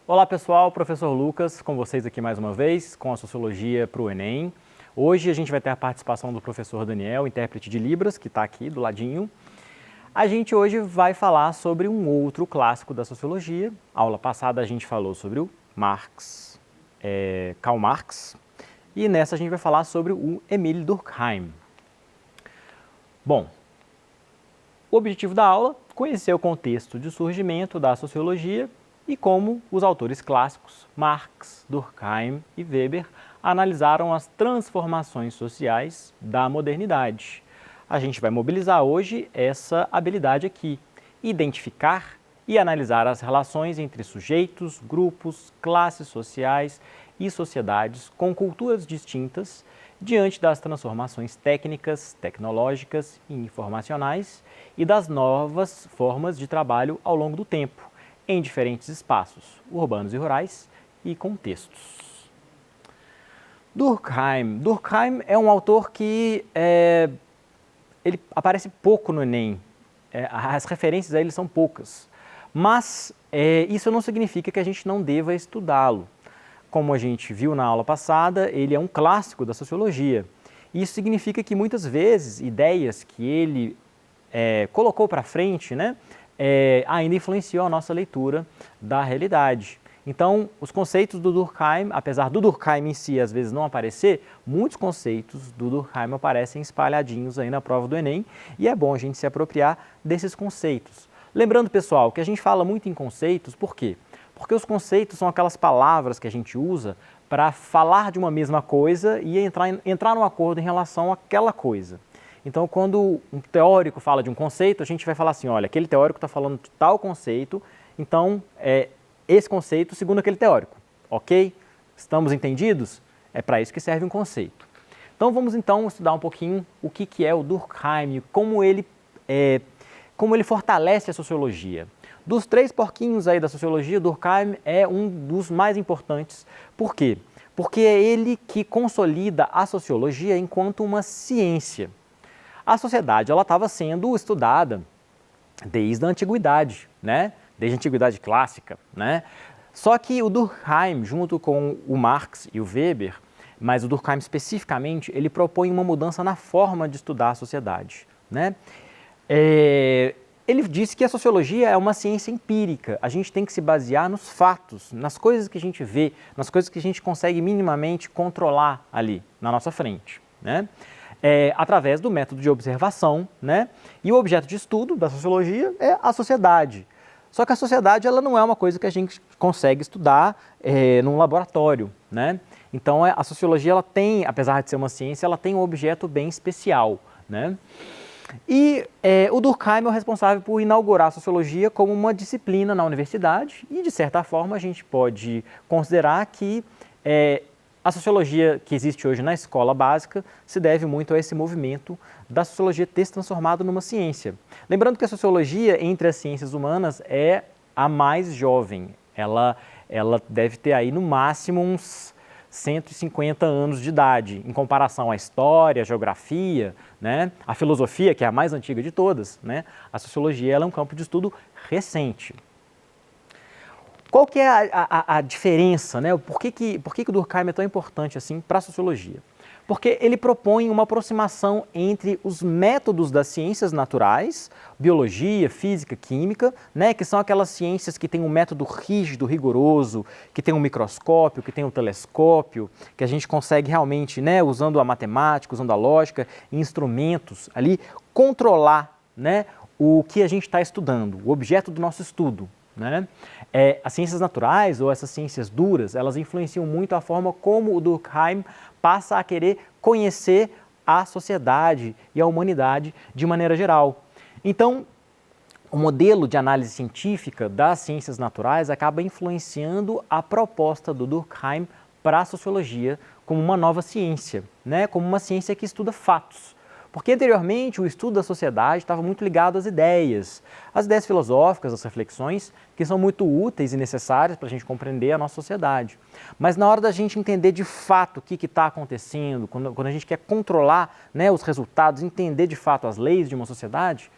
Olá pessoal, professor Lucas com vocês aqui mais uma vez com a Sociologia para o Enem. Hoje a gente vai ter a participação do professor Daniel, intérprete de Libras, que está aqui do ladinho. A gente hoje vai falar sobre um outro clássico da Sociologia. A aula passada a gente falou sobre o Karl Marx, e nessa a gente vai falar sobre o Émile Durkheim. Bom, o objetivo da aula é conhecer o contexto de surgimento da Sociologia e como os autores clássicos, Marx, Durkheim e Weber, analisaram as transformações sociais da modernidade. A gente vai mobilizar hoje essa habilidade aqui, identificar e analisar as relações entre sujeitos, grupos, classes sociais e sociedades com culturas distintas diante das transformações técnicas, tecnológicas e informacionais e das novas formas de trabalho ao longo do tempo, em diferentes espaços, urbanos e rurais e contextos. Durkheim é um autor que ele aparece pouco no Enem, as referências a ele são poucas, mas isso não significa que a gente não deva estudá-lo. Como a gente viu na aula passada, ele é um clássico da sociologia. Isso significa que muitas vezes ideias que ele colocou para frente, né, ainda influenciou a nossa leitura da realidade. Então, os conceitos do Durkheim, apesar do Durkheim em si às vezes não aparecer, muitos conceitos do Durkheim aparecem espalhadinhos aí na prova do Enem e é bom a gente se apropriar desses conceitos. Lembrando, pessoal, que a gente fala muito em conceitos, por quê? Porque os conceitos são aquelas palavras que a gente usa para falar de uma mesma coisa e entrar num acordo em relação àquela coisa. Então, quando um teórico fala de um conceito, a gente vai falar assim, olha, aquele teórico está falando de tal conceito, então, esse conceito segundo aquele teórico, ok? Estamos entendidos? É para isso que serve um conceito. Então, vamos então estudar um pouquinho o que é o Durkheim, como ele fortalece a sociologia. Dos três porquinhos aí da sociologia, Durkheim é um dos mais importantes. Por quê? Porque é ele que consolida a sociologia enquanto uma ciência. A sociedade estava sendo estudada desde a antiguidade, né? Desde a antiguidade clássica, né? Só que o Durkheim, junto com o Marx e o Weber, mas o Durkheim especificamente, ele propõe uma mudança na forma de estudar a sociedade, né? Ele disse que a sociologia é uma ciência empírica, a gente tem que se basear nos fatos, nas coisas que a gente vê, nas coisas que a gente consegue minimamente controlar ali na nossa frente, né? Através do método de observação, né? E o objeto de estudo da sociologia é a sociedade. Só que a sociedade ela não é uma coisa que a gente consegue estudar num laboratório, né? Então a sociologia ela tem, apesar de ser uma ciência, ela tem um objeto bem especial, né? E o Durkheim é o responsável por inaugurar a sociologia como uma disciplina na universidade e, de certa forma, a gente pode considerar que a sociologia que existe hoje na escola básica se deve muito a esse movimento da sociologia ter se transformado numa ciência. Lembrando que a sociologia, entre as ciências humanas, é a mais jovem. Ela deve ter aí no máximo uns 150 anos de idade, em comparação à história, à geografia, né? A filosofia, que é a mais antiga de todas, né? A sociologia ela é um campo de estudo recente. Qual que é a diferença, né? Por que o Durkheim é tão importante assim para a sociologia? Porque ele propõe uma aproximação entre os métodos das ciências naturais, biologia, física, química, né, que são aquelas ciências que têm um método rígido, rigoroso, que tem um microscópio, que tem um telescópio, que a gente consegue realmente, né, usando a matemática, usando a lógica, instrumentos ali, controlar, né, o que a gente está estudando, o objeto do nosso estudo, né? As ciências naturais ou essas ciências duras, elas influenciam muito a forma como o Durkheim passa a querer conhecer a sociedade e a humanidade de maneira geral. Então, o modelo de análise científica das ciências naturais acaba influenciando a proposta do Durkheim para a sociologia como uma nova ciência, né? Como uma ciência que estuda fatos. Porque anteriormente o estudo da sociedade estava muito ligado às ideias filosóficas, às reflexões, que são muito úteis e necessárias para a gente compreender a nossa sociedade. Mas na hora da gente entender de fato o que está acontecendo, quando a gente quer controlar, né, os resultados, entender de fato as leis de uma sociedade,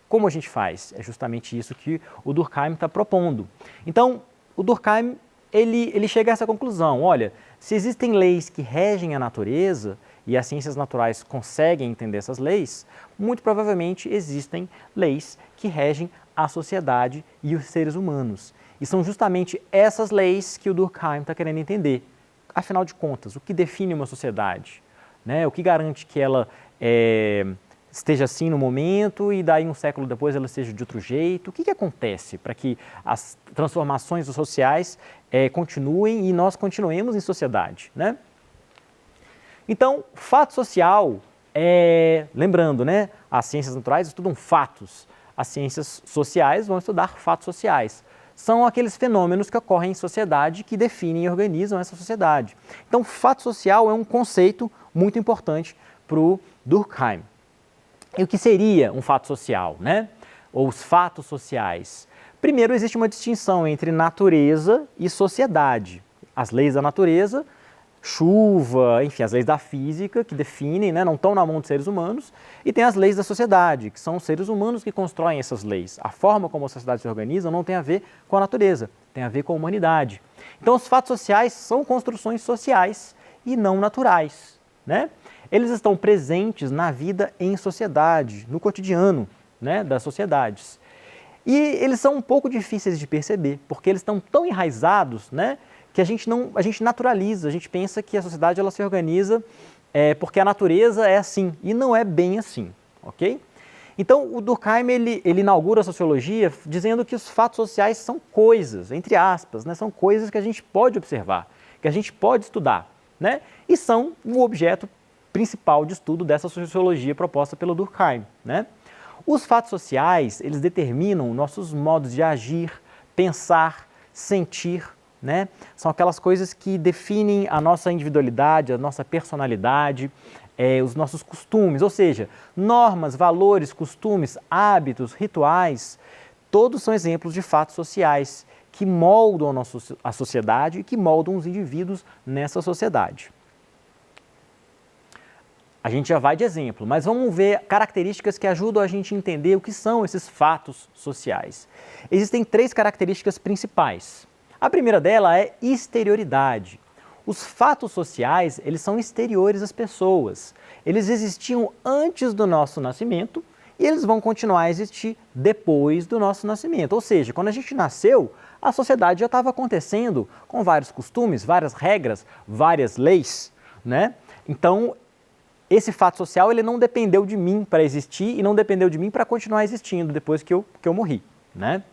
como a gente faz? É justamente isso que o Durkheim está propondo. Então, o Durkheim ele chega a essa conclusão, olha, se existem leis que regem a natureza, e as ciências naturais conseguem entender essas leis, muito provavelmente existem leis que regem a sociedade e os seres humanos. E são justamente essas leis que o Durkheim está querendo entender. Afinal de contas, o que define uma sociedade? Né? O que garante que ela esteja assim no momento e daí um século depois ela esteja de outro jeito? O que acontece para que as transformações sociais continuem e nós continuemos em sociedade? Né? Então, fato social, lembrando, né, as ciências naturais estudam fatos, as ciências sociais vão estudar fatos sociais. São aqueles fenômenos que ocorrem em sociedade que definem e organizam essa sociedade. Então, fato social é um conceito muito importante para o Durkheim. E o que seria um fato social, né? Ou os fatos sociais? Primeiro, existe uma distinção entre natureza e sociedade. As leis da natureza, chuva, enfim, as leis da física que definem, né, não estão na mão dos seres humanos, e tem as leis da sociedade, que são os seres humanos que constroem essas leis. A forma como a sociedade se organiza não tem a ver com a natureza, tem a ver com a humanidade. Então, os fatos sociais são construções sociais e não naturais, né? Eles estão presentes na vida em sociedade, no cotidiano, né, das sociedades. E eles são um pouco difíceis de perceber, porque eles estão tão enraizados, né, que a gente naturaliza, a gente pensa que a sociedade ela se organiza porque a natureza é assim, e não é bem assim, ok? Então, o Durkheim ele inaugura a sociologia dizendo que os fatos sociais são coisas, entre aspas, né, são coisas que a gente pode observar, que a gente pode estudar, né, e são o objeto principal de estudo dessa sociologia proposta pelo Durkheim, né? Os fatos sociais, eles determinam nossos modos de agir, pensar, sentir, né? São aquelas coisas que definem a nossa individualidade, a nossa personalidade, os nossos costumes, ou seja, normas, valores, costumes, hábitos, rituais, todos são exemplos de fatos sociais que moldam a sociedade e que moldam os indivíduos nessa sociedade. A gente já vai de exemplo, mas vamos ver características que ajudam a gente a entender o que são esses fatos sociais. Existem 3 características principais. A primeira dela é exterioridade. Os fatos sociais, eles são exteriores às pessoas. Eles existiam antes do nosso nascimento e eles vão continuar a existir depois do nosso nascimento. Ou seja, quando a gente nasceu, a sociedade já estava acontecendo com vários costumes, várias regras, várias leis, né? Então, esse fato social ele não dependeu de mim para existir e não dependeu de mim para continuar existindo depois que eu morri, né?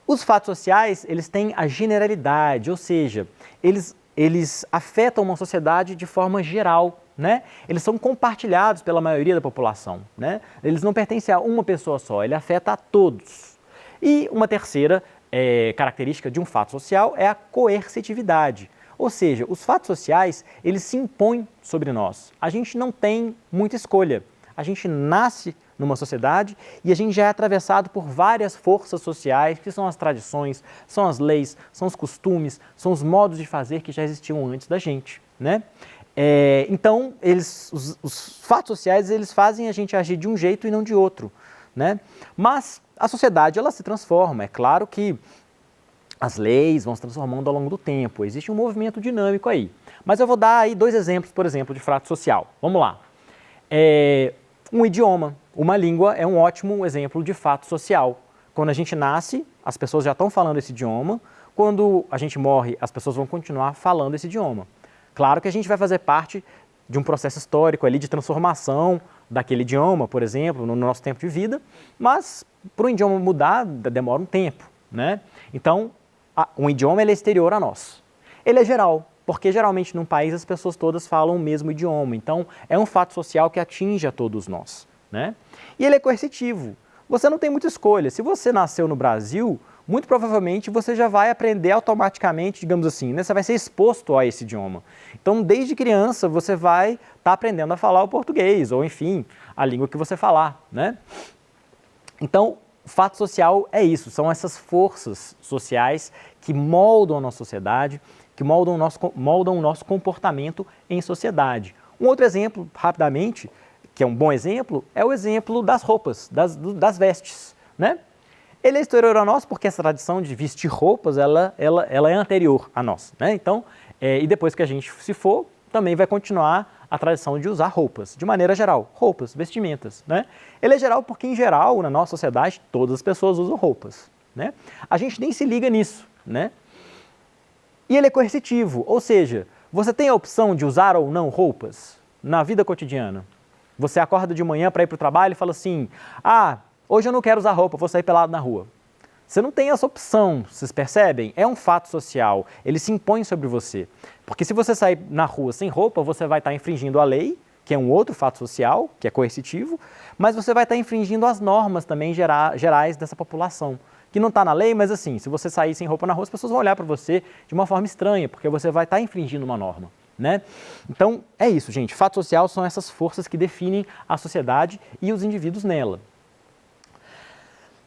Os fatos sociais, eles têm a generalidade, ou seja, eles afetam uma sociedade de forma geral, né? Eles são compartilhados pela maioria da população, né? Eles não pertencem a uma pessoa só, ele afeta a todos. E uma terceira característica de um fato social é a coercitividade. Ou seja, os fatos sociais, eles se impõem sobre nós. A gente não tem muita escolha. A gente nasce numa sociedade e a gente já é atravessado por várias forças sociais, que são as tradições, são as leis, são os costumes, são os modos de fazer que já existiam antes da gente, né? Então, os fatos sociais, eles fazem a gente agir de um jeito e não de outro, né? Mas a sociedade, ela se transforma. É claro que as leis vão se transformando ao longo do tempo, existe um movimento dinâmico aí. Mas eu vou dar aí 2 exemplos, por exemplo, de fato social. Vamos lá. Um idioma, uma língua é um ótimo exemplo de fato social. Quando a gente nasce, as pessoas já estão falando esse idioma. Quando a gente morre, as pessoas vão continuar falando esse idioma. Claro que a gente vai fazer parte de um processo histórico ali de transformação daquele idioma, por exemplo, no nosso tempo de vida, mas para o idioma mudar demora um tempo, né? Então, um idioma ele é exterior a nós. Ele é geral, porque geralmente num país as pessoas todas falam o mesmo idioma, então é um fato social que atinge a todos nós, né? E ele é coercitivo. Você não tem muita escolha. Se você nasceu no Brasil, muito provavelmente você já vai aprender automaticamente, digamos assim, né? Você vai ser exposto a esse idioma. Então, desde criança, você vai estar aprendendo a falar o português, ou enfim, a língua que você falar, né? Então, fato social é isso, são essas forças sociais que moldam a nossa sociedade, que moldam o nosso comportamento em sociedade. Um outro exemplo, rapidamente, que é um bom exemplo, é o exemplo das roupas, das vestes, né? Ele é exterior a nós porque essa tradição de vestir roupas, ela é anterior a nós, né? Então, e depois que a gente se for, também vai continuar a tradição de usar roupas, de maneira geral, roupas, vestimentas, né? Ele é geral porque, em geral, na nossa sociedade, todas as pessoas usam roupas, né? A gente nem se liga nisso, né? E ele é coercitivo, ou seja, você tem a opção de usar ou não roupas na vida cotidiana. Você acorda de manhã para ir para o trabalho e fala assim, hoje eu não quero usar roupa, vou sair pelado na rua. Você não tem essa opção, vocês percebem? É um fato social, ele se impõe sobre você. Porque se você sair na rua sem roupa, você vai estar infringindo a lei, que é um outro fato social, que é coercitivo, mas você vai estar infringindo as normas também gerais dessa população, que não está na lei, mas assim, se você sair sem roupa na rua, as pessoas vão olhar para você de uma forma estranha, porque você vai estar infringindo uma norma, né? Então, é isso, gente. Fato social são essas forças que definem a sociedade e os indivíduos nela.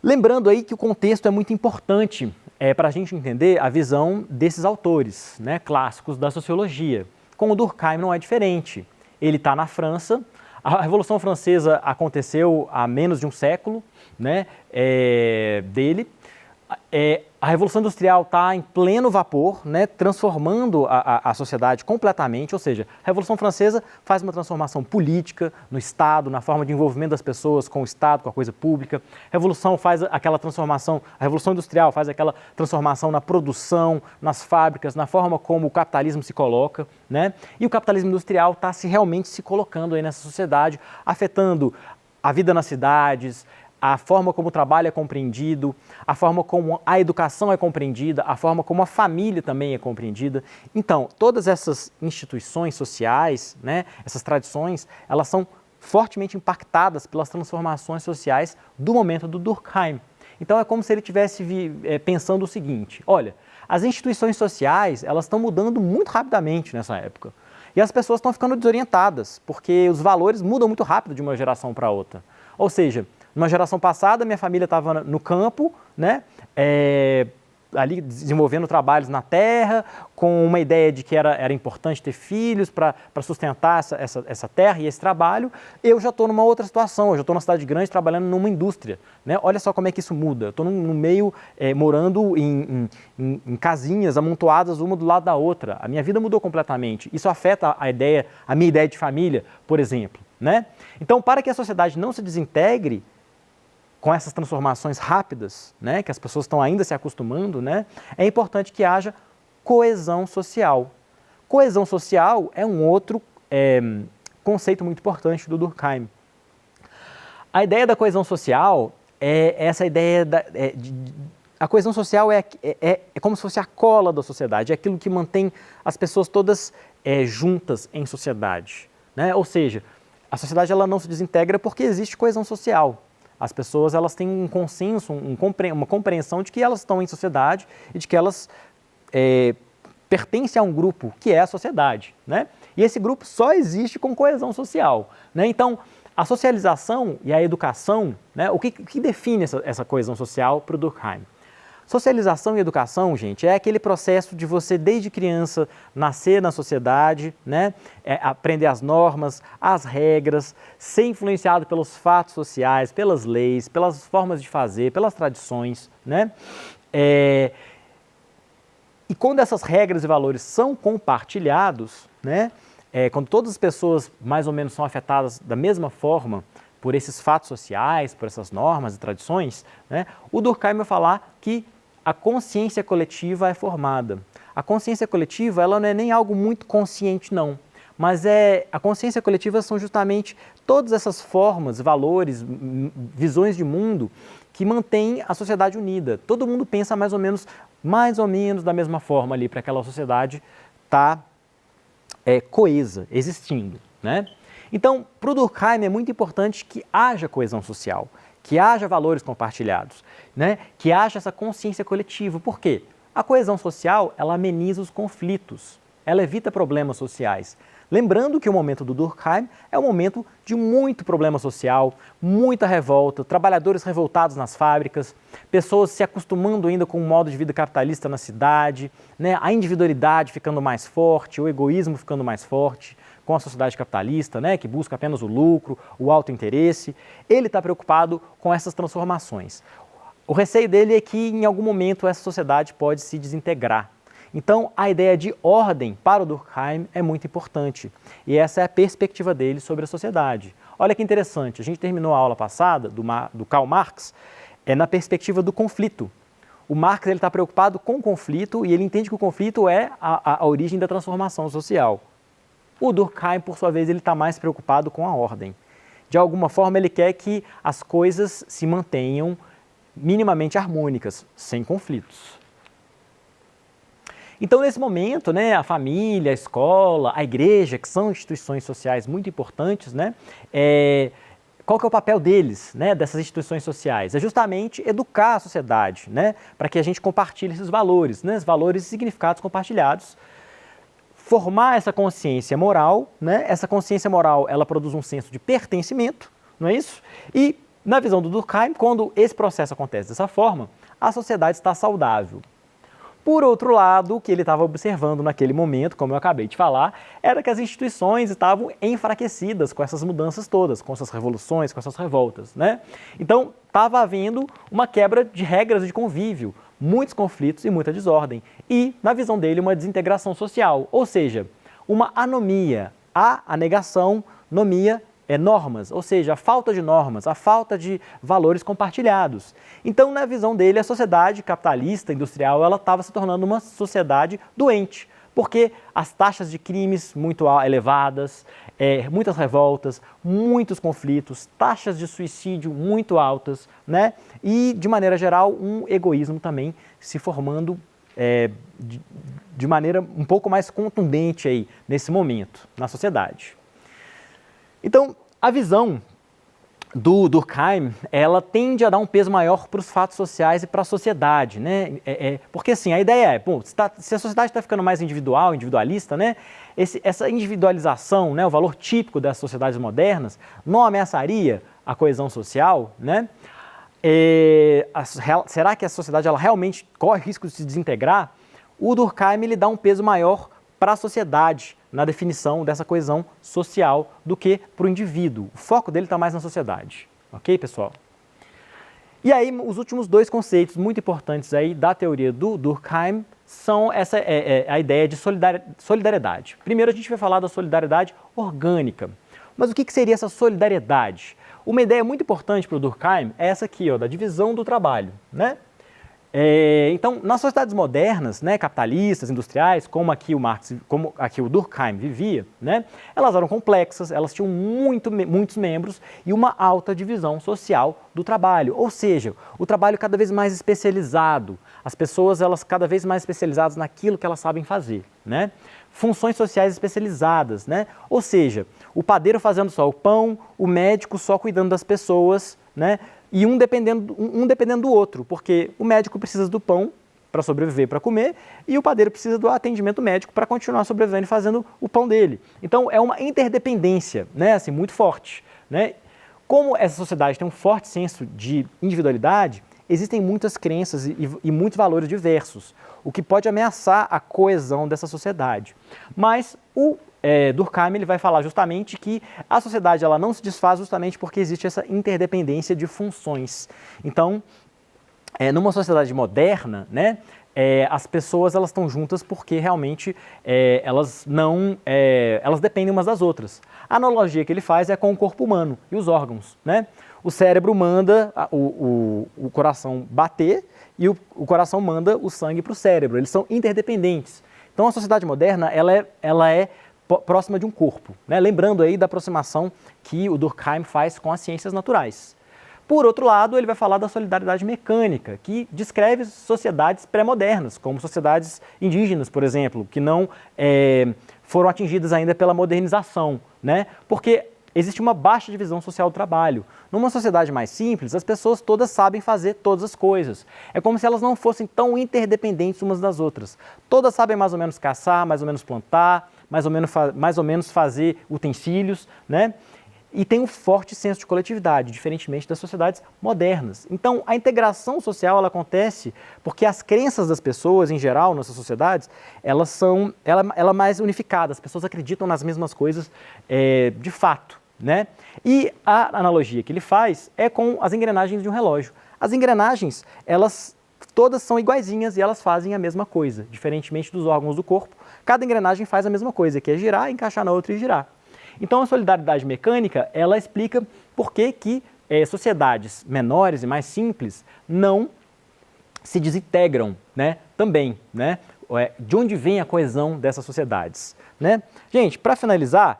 Lembrando aí que o contexto é muito importante para a gente entender a visão desses autores, né, clássicos da sociologia. Com o Durkheim não é diferente. Ele está na França, a Revolução Francesa aconteceu há menos de um século, né, dele. A Revolução Industrial está em pleno vapor, né, transformando a sociedade completamente, ou seja, a Revolução Francesa faz uma transformação política no Estado, na forma de envolvimento das pessoas com o Estado, com a coisa pública. A Revolução Industrial faz aquela transformação na produção, nas fábricas, na forma como o capitalismo se coloca, né? E o capitalismo industrial está realmente se colocando aí nessa sociedade, afetando a vida nas cidades, a forma como o trabalho é compreendido, a forma como a educação é compreendida, a forma como a família também é compreendida. Então, todas essas instituições sociais, né, essas tradições, elas são fortemente impactadas pelas transformações sociais do momento do Durkheim. Então, é como se ele estivesse pensando o seguinte, olha, as instituições sociais, elas estão mudando muito rapidamente nessa época. E as pessoas estão ficando desorientadas, porque os valores mudam muito rápido de uma geração para outra. Ou seja, numa geração passada, minha família estava no campo, né, ali desenvolvendo trabalhos na terra, com uma ideia de que era importante ter filhos para sustentar essa terra e esse trabalho. Eu já estou numa outra situação, eu já estou numa cidade grande trabalhando numa indústria, né? Olha só como é que isso muda. Eu estou no meio, morando em casinhas amontoadas uma do lado da outra. A minha vida mudou completamente. Isso afeta a minha ideia de família, por exemplo, né? Então, para que a sociedade não se desintegre com essas transformações rápidas, né, que as pessoas estão ainda se acostumando, né, é importante que haja coesão social. Coesão social é um outro conceito muito importante do Durkheim. A ideia da coesão social é essa ideia a coesão social é como se fosse a cola da sociedade, é aquilo que mantém as pessoas todas juntas em sociedade, né? Ou seja, a sociedade ela não se desintegra porque existe coesão social. As pessoas elas têm um consenso, uma compreensão de que elas estão em sociedade e de que elas pertencem a um grupo que é a sociedade, né? E esse grupo só existe com coesão social, né? Então, a socialização e a educação, né, o que define essa coesão social para o Durkheim? Socialização e educação, gente, é aquele processo de você, desde criança, nascer na sociedade, né? Aprender as normas, as regras, ser influenciado pelos fatos sociais, pelas leis, pelas formas de fazer, pelas tradições, né? E quando essas regras e valores são compartilhados, né? Quando todas as pessoas mais ou menos são afetadas da mesma forma por esses fatos sociais, por essas normas e tradições, né? O Durkheim vai falar que a consciência coletiva é formada. A consciência coletiva ela não é nem algo muito consciente, não. Mas a consciência coletiva são justamente todas essas formas, valores, visões de mundo que mantêm a sociedade unida. Todo mundo pensa mais ou menos da mesma forma ali para aquela sociedade estar coesa, existindo, né? Então, para o Durkheim é muito importante que haja coesão social, que haja valores compartilhados, né? Que haja essa consciência coletiva. Por quê? A coesão social, ela ameniza os conflitos, ela evita problemas sociais. Lembrando que o momento do Durkheim é um momento de muito problema social, muita revolta, trabalhadores revoltados nas fábricas, pessoas se acostumando ainda com o modo de vida capitalista na cidade, né? A individualidade ficando mais forte, o egoísmo ficando mais forte com a sociedade capitalista, né? Que busca apenas o lucro, o alto interesse. Ele está preocupado com essas transformações. o receio dele é que em algum momento essa sociedade pode se desintegrar. Então, a ideia de ordem para o Durkheim é muito importante. E essa é a perspectiva dele sobre a sociedade. Olha que interessante, a gente terminou a aula passada do Karl Marx na perspectiva do conflito. O Marx está preocupado com o conflito e ele entende que o conflito é a origem da transformação social. O Durkheim, por sua vez, ele está mais preocupado com a ordem. De alguma forma, ele quer que as coisas se mantenham minimamente harmônicas, sem conflitos. Então, nesse momento, né, a família, a escola, a igreja, que são instituições sociais muito importantes, né, qual que é o papel deles, né, dessas instituições sociais? É justamente educar a sociedade, né, para que a gente compartilhe esses valores, né, os valores e significados compartilhados, formar essa consciência moral, né, essa consciência moral ela produz um senso de pertencimento, não é isso? E, na visão do Durkheim, quando esse processo acontece dessa forma, a sociedade está saudável. Por outro lado, o que ele estava observando naquele momento, como eu acabei de falar, era que as instituições estavam enfraquecidas com essas mudanças todas, com essas revoluções, com essas revoltas, né? Então, estava havendo uma quebra de regras de convívio, muitos conflitos e muita desordem. E, na visão dele, uma desintegração social, ou seja, uma anomia. A negação, nomia, normas, ou seja, a falta de normas, a falta de valores compartilhados. Então, na visão dele, a sociedade capitalista, industrial, ela estava se tornando uma sociedade doente, porque as taxas de crimes muito elevadas, muitas revoltas, muitos conflitos, taxas de suicídio muito altas, né? E, de maneira geral, um egoísmo também se formando de maneira um pouco mais contundente aí, nesse momento, na sociedade. Então, a visão do Durkheim, ela tende a dar um peso maior para os fatos sociais e para a sociedade, né? Porque assim, a ideia é, bom, se a sociedade está ficando mais individualista, né? Essa individualização, né, o valor típico das sociedades modernas, não ameaçaria a coesão social, né? Será que a sociedade ela realmente corre risco de se desintegrar? O Durkheim ele dá um peso maior para a sociedade, na definição dessa coesão social do que para o indivíduo. O foco dele está mais na sociedade. Ok, pessoal? E aí, os últimos dois conceitos muito importantes aí da teoria do Durkheim são a ideia de solidariedade. Primeiro, a gente vai falar da solidariedade orgânica. Mas o que seria essa solidariedade? Uma ideia muito importante para o Durkheim é essa aqui, ó, da divisão do trabalho, né? Então, nas sociedades modernas, né, capitalistas, industriais, como aqui o Durkheim vivia, né, elas eram complexas, elas tinham muitos membros e uma alta divisão social do trabalho, ou seja, o trabalho cada vez mais especializado, as pessoas elas cada vez mais especializadas naquilo que elas sabem fazer, né? Funções sociais especializadas, né? Ou seja, o padeiro fazendo só o pão, o médico só cuidando das pessoas, né? E um dependendo do outro, porque o médico precisa do pão para sobreviver, para comer, e o padeiro precisa do atendimento médico para continuar sobrevivendo e fazendo o pão dele. Então, é uma interdependência, né, assim, muito forte, né? Como essa sociedade tem um forte senso de individualidade, existem muitas crenças e muitos valores diversos, o que pode ameaçar a coesão dessa sociedade. Mas o Durkheim ele vai falar justamente que a sociedade ela não se desfaz justamente porque existe essa interdependência de funções. Então, numa sociedade moderna, né, as pessoas elas estão juntas porque realmente elas dependem umas das outras. A analogia que ele faz é com o corpo humano e os órgãos, né? O cérebro manda o coração bater e o coração manda o sangue para o cérebro. Eles são interdependentes. Então, a sociedade moderna ela é próxima de um corpo, né? Lembrando aí da aproximação que o Durkheim faz com as ciências naturais. Por outro lado, ele vai falar da solidariedade mecânica, que descreve sociedades pré-modernas, como sociedades indígenas, por exemplo, que não foram atingidas ainda pela modernização, né? Porque existe uma baixa divisão social do trabalho. Numa sociedade mais simples, as pessoas todas sabem fazer todas as coisas. É como se elas não fossem tão interdependentes umas das outras. Todas sabem mais ou menos caçar, mais ou menos plantar, mais ou menos fazer utensílios, né? E tem um forte senso de coletividade, diferentemente das sociedades modernas. Então, a integração social ela acontece porque as crenças das pessoas, em geral, nessas sociedades, elas são mais unificadas. As pessoas acreditam nas mesmas coisas de fato, né? E a analogia que ele faz é com as engrenagens de um relógio. As engrenagens, elas todas são iguaizinhas e elas fazem a mesma coisa, diferentemente dos órgãos do corpo. Cada engrenagem faz a mesma coisa, que é girar, encaixar na outra e girar. Então a solidariedade mecânica, ela explica por que sociedades menores e mais simples não se desintegram, né, também, né? De onde vem a coesão dessas sociedades, né? Gente, para finalizar,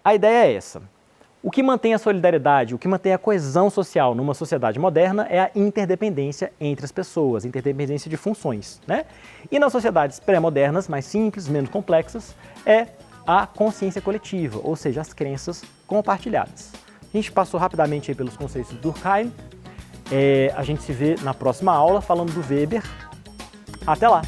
a ideia é essa. O que mantém a solidariedade, o que mantém a coesão social numa sociedade moderna é a interdependência entre as pessoas, interdependência de funções, né? E nas sociedades pré-modernas, mais simples, menos complexas, é a consciência coletiva, ou seja, as crenças compartilhadas. A gente passou rapidamente aí pelos conceitos do Durkheim. A gente se vê na próxima aula falando do Weber. Até lá!